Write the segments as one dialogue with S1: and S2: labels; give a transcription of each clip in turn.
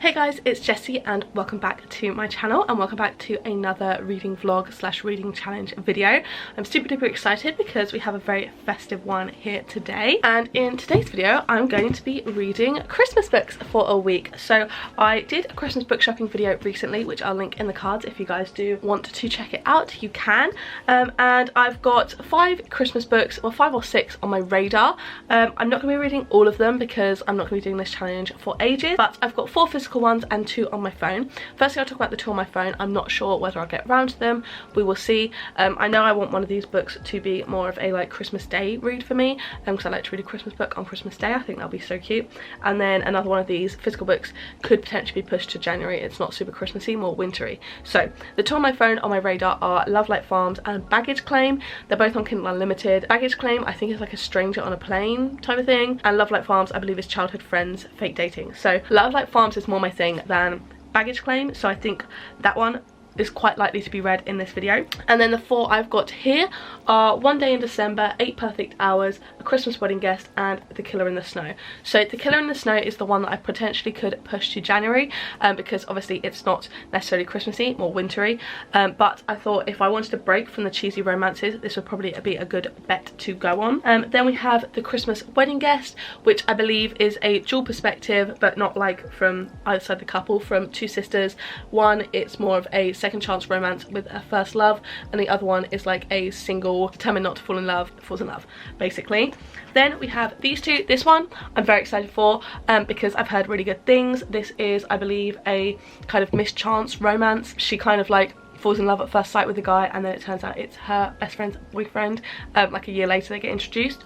S1: Hey guys, it's Jessie and welcome back to my channel and welcome back to another reading vlog slash reading challenge video. I'm super duper excited because we have a very festive one here today, and in today's video I'm going to be reading Christmas books for a week. So I did a Christmas book shopping video recently, which I'll link in the cards. If you guys do want to check it out, you can. And I've got 5 Christmas books, or 5 or 6 on my radar. I'm not going to be reading all of them because I'm not going to be doing this challenge for ages, but I've got 4 physical ones and 2 on my phone. Firstly, I'll talk about the 2 on my phone. I'm not sure whether I'll get around to them. We will see. I know I want one of these books to be more of a like Christmas Day read for me, because I like to read a Christmas book on Christmas Day. I think that'll be so cute. And then another one of these physical books could potentially be pushed to January. It's not super Christmassy, more wintry. So the 2 on my phone on my radar are Lovelight Farms and Baggage Claim. They're both on Kindle Unlimited. Baggage Claim I think is like a stranger on a plane type of thing, and Lovelight Farms I believe is childhood friends fake dating. So Lovelight Farms is more my thing than Baggage Claim, so I think that one is quite likely to be read in this video. And then the 4 I've got here are One Day in December, 8 Perfect Hours, A Christmas Wedding Guest, and The Killer in the Snow. So The Killer in the Snow is the one that I potentially could push to January, because obviously it's not necessarily Christmassy, more wintry, but I thought if I wanted to break from the cheesy romances, this would probably be a good bet to go on. Then we have The Christmas Wedding Guest, which I believe is a dual perspective, but not like from either side of the couple, from 2 sisters. One, it's more of a second chance romance with a first love, and the other one is like a single determined not to fall in love falls in love basically. Then we have these 2. This one I'm very excited for, because I've heard really good things. This is, I believe, a kind of mischance romance. She kind of like falls in love at first sight with the guy, and then it turns out it's her best friend's boyfriend. Like a year later they get introduced.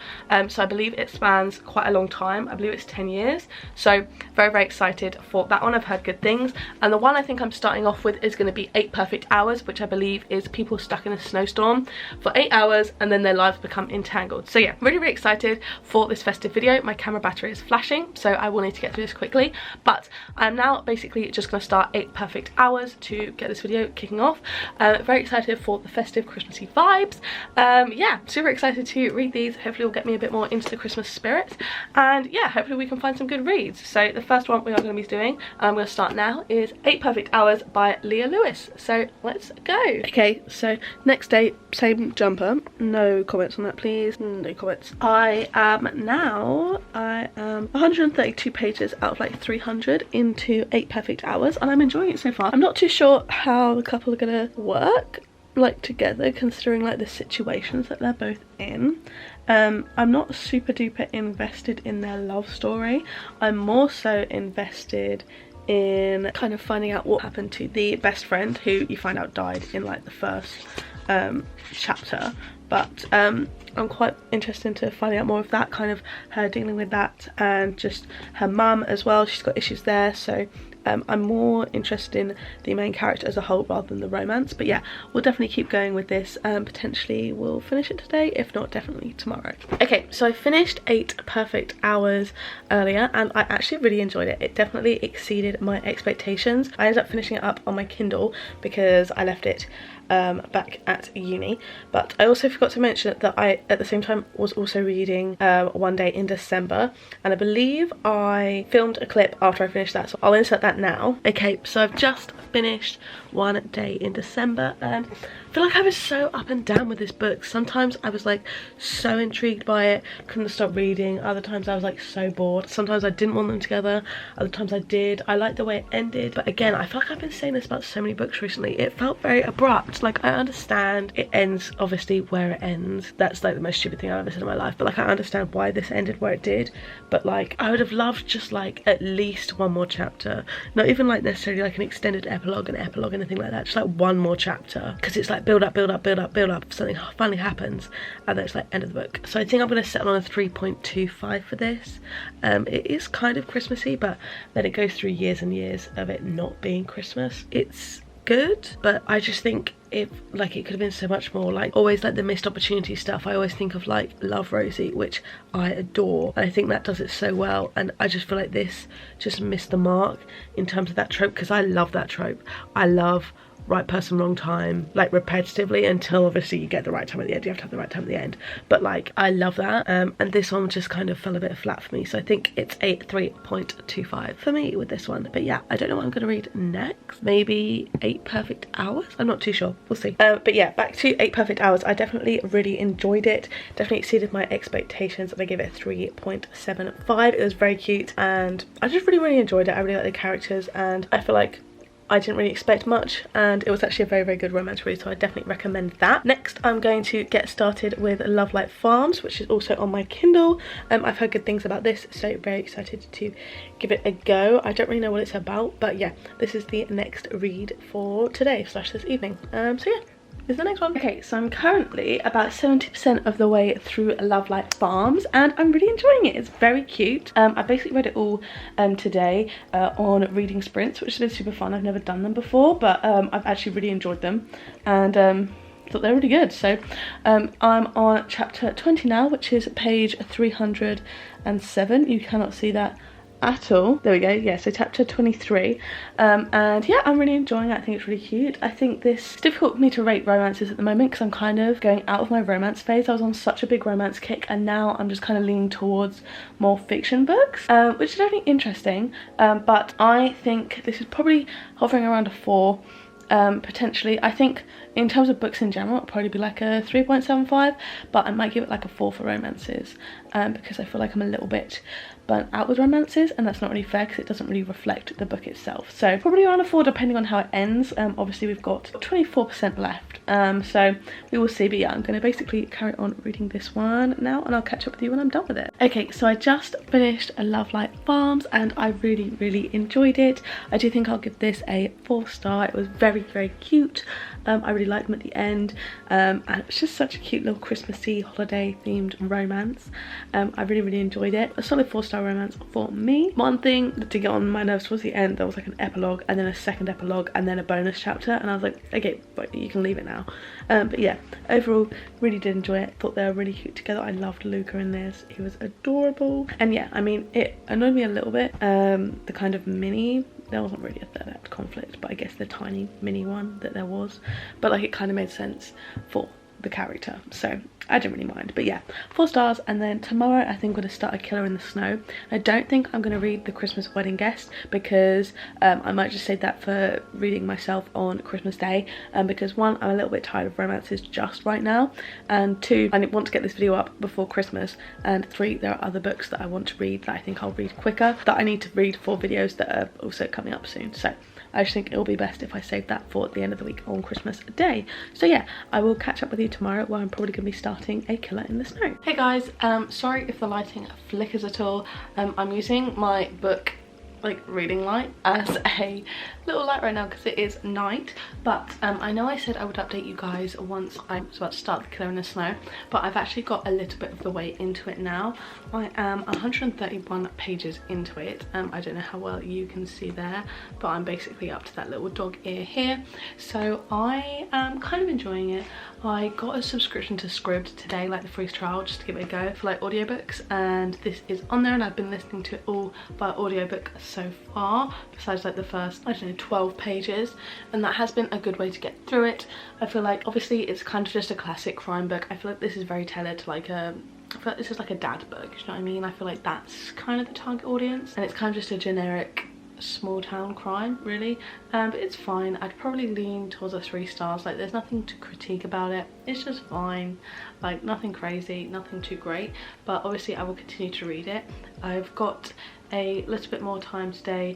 S1: So I believe it spans quite a long time. I believe it's 10 years. So very excited for that one. I've heard good things. And the one I think I'm starting off with is going to be 8 Perfect Hours, which I believe is people stuck in a snowstorm for 8 hours and then their lives become entangled. So yeah, really excited for this festive video. My camera battery is flashing, so I will need to get through this quickly, but I'm now basically just going to start 8 Perfect Hours to get this video kicking off. Very excited for the festive Christmassy vibes. Yeah, super excited to read these. Hopefully will get me a bit more into the Christmas spirit, and yeah, hopefully we can find some good reads. So the first one we are going to be doing, and I'm going to start now, is 8 Perfect Hours by Leah Lewis. So let's go. Okay, so next day, same jumper. No comments on that, please. No comments. I am 132 pages out of like 300 into 8 Perfect Hours, and I'm enjoying it so far. I'm not too sure how the couple are gonna work like together, considering like the situations that they're both in. I'm not super duper invested in their love story. I'm more so invested in kind of finding out what happened to the best friend, who you find out died in like the first chapter. But I'm quite interested into finding out more of that, kind of her dealing with that, and just her mum as well. She's got issues there, so I'm more interested in the main character as a whole rather than the romance. But yeah, we'll definitely keep going with this, and potentially we'll finish it today, if not definitely tomorrow. Okay, so I finished 8 Perfect Hours earlier and I actually really enjoyed it. It definitely exceeded my expectations. I ended up finishing it up on my Kindle because I left it back at uni, but I also forgot to mention that I at the same time was also reading One Day in December, and I believe I filmed a clip after I finished that, so I'll insert that now. Okay, so I've just finished One Day in December, and I feel like I was so up and down with this book. Sometimes I was like so intrigued by it, couldn't stop reading. Other times I was like so bored. Sometimes I didn't want them together, other times I did. I liked the way it ended, but again, I feel like I've been saying this about so many books recently. It felt very abrupt. Like, I understand it ends obviously where it ends. That's like the most stupid thing I've ever said in my life, but like I understand why this ended where it did. But like I would have loved just like at least one more chapter, not even like necessarily like an extended epilogue, anything like that, just like one more chapter, because it's like build up, something finally happens, and then it's like end of the book. So I think I'm going to settle on a 3.25 for this. It is kind of Christmassy, but then it goes through years and years of it not being Christmas. It's good, but I just think it could have been so much more. Like always, like the missed opportunity stuff, I always think of like Love, Rosie, which I adore, and I think that does it so well, and I just feel like this just missed the mark in terms of that trope, because I love that trope. I love right person, wrong time, like repetitively, until obviously you get the right time at the end. You have to have the right time at the end, but like I love that. And this one just kind of fell a bit flat for me, so I think it's a 3.25 for me with this one. But yeah, I don't know what I'm gonna read next. Maybe 8 Perfect Hours, I'm not too sure, we'll see. But yeah, back to 8 Perfect Hours. I definitely really enjoyed it, definitely exceeded my expectations, and I gave it a 3.75. It was very cute and I just really enjoyed it. I really like the characters, and I feel like I didn't really expect much, and it was actually a very good romance read, so I definitely recommend that. Next, I'm going to get started with Lovelight Farms, which is also on my Kindle. I've heard good things about this, so very excited to give it a go. I don't really know what it's about, but yeah, this is the next read for today / this evening. So yeah, is the next one. Okay, so I'm currently about 70% of the way through Lovelight Farms, and I'm really enjoying it. It's very cute. I basically read it all today on reading sprints, which has been super fun. I've never done them before, but I've actually really enjoyed them, and thought they're really good. So I'm on chapter 20 now, which is page 307. You cannot see that at all. There we go. Yeah, so chapter 23. And yeah, I'm really enjoying it. I think it's really cute. I think it's difficult for me to rate romances at the moment because I'm kind of going out of my romance phase. I was on such a big romance kick, and now I'm just kind of leaning towards more fiction books, which is definitely interesting. But I think this is probably hovering around a 4. Potentially. I think in terms of books in general, it'll probably be like a 3.75, but I might give it like a 4 for romances, because I feel like I'm a little bit burnt out with romances, and that's not really fair because it doesn't really reflect the book itself. So probably around a 4 depending on how it ends. Obviously we've got 24% left, so we will see. But yeah, I'm going to basically carry on reading this one now, and I'll catch up with you when I'm done with it. Okay, so I just finished Lovelight Farms, and I really enjoyed it. I do think I'll give this a 4-star. It was very cute. I really liked them at the end, and it's just such a cute little Christmassy holiday themed romance. I really enjoyed it. A solid 4-star romance for me. One thing to get on my nerves towards the end, there was like an epilogue and then a second epilogue and then a bonus chapter, and I was like, okay, but you can leave it now. But yeah, overall really did enjoy it. Thought they were really cute together. I loved Luca in this. He was adorable. And yeah, I mean, it annoyed me a little bit, the kind of mini, there wasn't really a third act conflict, but I guess the tiny mini one that there was, but like it kind of made sense for the character, so I didn't really mind. But yeah, 4 stars. And then tomorrow I think I'm going to start A Killer in the Snow. I don't think I'm going to read The Christmas Wedding Guest because I might just save that for reading myself on Christmas Day, because 1, I'm a little bit tired of romances just right now, and 2, I want to get this video up before Christmas, and 3, there are other books that I want to read that I think I'll read quicker, that I need to read for videos that are also coming up soon. So I just think it'll be best if I save that for the end of the week on Christmas Day. So yeah, I will catch up with you tomorrow, where I'm probably going to be starting A Killer in the Snow. Hey guys, sorry if the lighting flickers at all. I'm using my book like reading light as a little light right now because it is night, but I know I said I would update you guys once I was about to start The Killer in the Snow, but I've actually got a little bit of the way into it now. I am 131 pages into it. I don't know how well you can see there, but I'm basically up to that little dog ear here, so I am kind of enjoying it. I got a subscription to Scribd today, like the free trial, just to give it a go for like audiobooks, and this is on there, and I've been listening to it all by audiobook so far, besides like the first, I don't know, 12 pages, and that has been a good way to get through it. I feel like obviously it's kind of just a classic crime book. I feel like this is very tailored to like I feel like this is like a dad book, you know what I mean? I feel like that's kind of the target audience, and it's kind of just a generic small town crime really, but it's fine. I'd probably lean towards a 3 stars. Like there's nothing to critique about it, it's just fine, like nothing crazy, nothing too great, but obviously I will continue to read it. I've got a little bit more time today,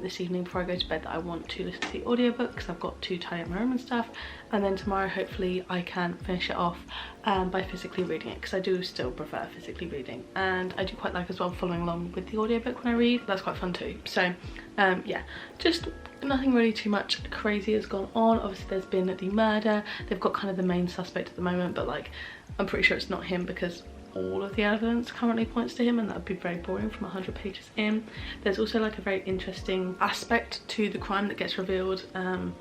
S1: this evening before I go to bed, that I want to listen to the audiobook because I've got to tidy up my room and stuff, and then tomorrow hopefully I can finish it off by physically reading it, because I do still prefer physically reading, and I do quite like as well following along with the audiobook when I read. That's quite fun too. So yeah, just nothing really too much crazy has gone on. Obviously there's been the murder. They've got kind of the main suspect at the moment, but like I'm pretty sure it's not him because all of the evidence currently points to him, and that would be very boring from 100 pages in. There's also like a very interesting aspect to the crime that gets revealed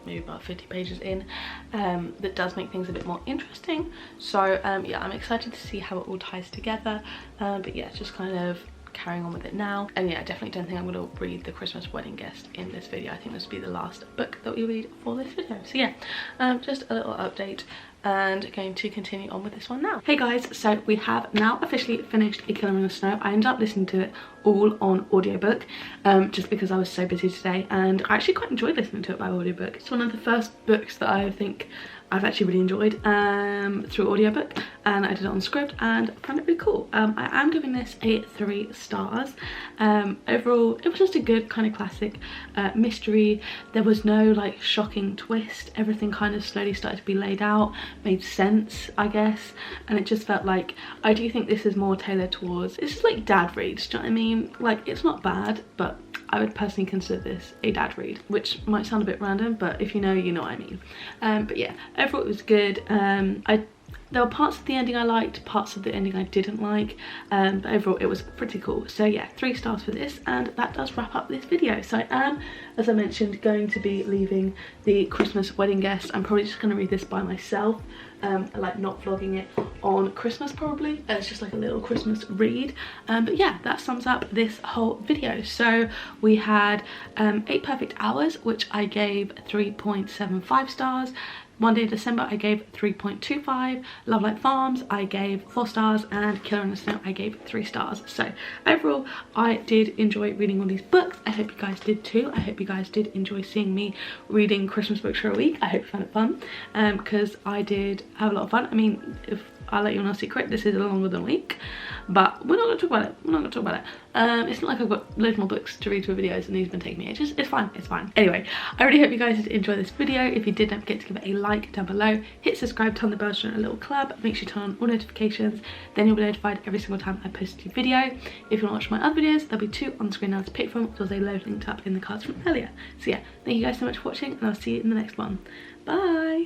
S1: maybe about 50 pages in, that does make things a bit more interesting. So yeah, I'm excited to see how it all ties together, but yeah, it's just kind of carrying on with it now. And yeah, I definitely don't think I'm going to read The Christmas Wedding Guest in this video. I think this will be the last book that we read for this video. So yeah, just a little update, and going to continue on with this one now. Hey guys, so we have now officially finished A Killer in the Snow. I ended up listening to it all on audiobook, just because I was so busy today, and I actually quite enjoyed listening to it by audiobook. It's one of the first books that I think I've actually really enjoyed through audiobook, and I did it on script and found it really cool. I am giving this a 3 stars. Overall, it was just a good kind of classic mystery. There was no like shocking twist. Everything kind of slowly started to be laid out, made sense, I guess, and it just felt like, I do think this is more tailored towards, it's just like dad reads, do you know what I mean? Like, it's not bad, but I would personally consider this a dad read, which might sound a bit random, but if you know, you know what I mean. But yeah, overall it was good. There were parts of the ending I liked, parts of the ending I didn't like, but overall it was pretty cool. So yeah, 3 stars for this, and that does wrap up this video. So I am, as I mentioned, going to be leaving The Christmas Wedding Guest. I'm probably just going to read this by myself, like not vlogging it on Christmas probably. It's just like a little Christmas read. But yeah, that sums up this whole video. So we had 8 Perfect Hours, which I gave 3.75 stars. One Day of December I gave 3.25, Lovelight Farms I gave 4 stars, and Killer in the Snow I gave 3 stars. So overall I did enjoy reading all these books. I hope you guys did too. I hope you guys did enjoy seeing me reading Christmas books for a week. I hope you found it fun, because I did have a lot of fun. I mean, if I'll let you know a secret, this is longer than a week, but we're not going to talk about it. We're not going to talk about it. It's not like I've got loads more books to read for videos and these have been taking me ages. It's fine, it's fine. Anyway, I really hope you guys did enjoy this video. If you did, don't forget to give it a like down below. Hit subscribe, turn the bell to join a little club. Make sure you turn on all notifications. Then you'll be notified every single time I post a new video. If you want to watch my other videos, there'll be 2 on the screen now to pick from. There's a load linked up in the cards from earlier. So yeah, thank you guys so much for watching, and I'll see you in the next one. Bye!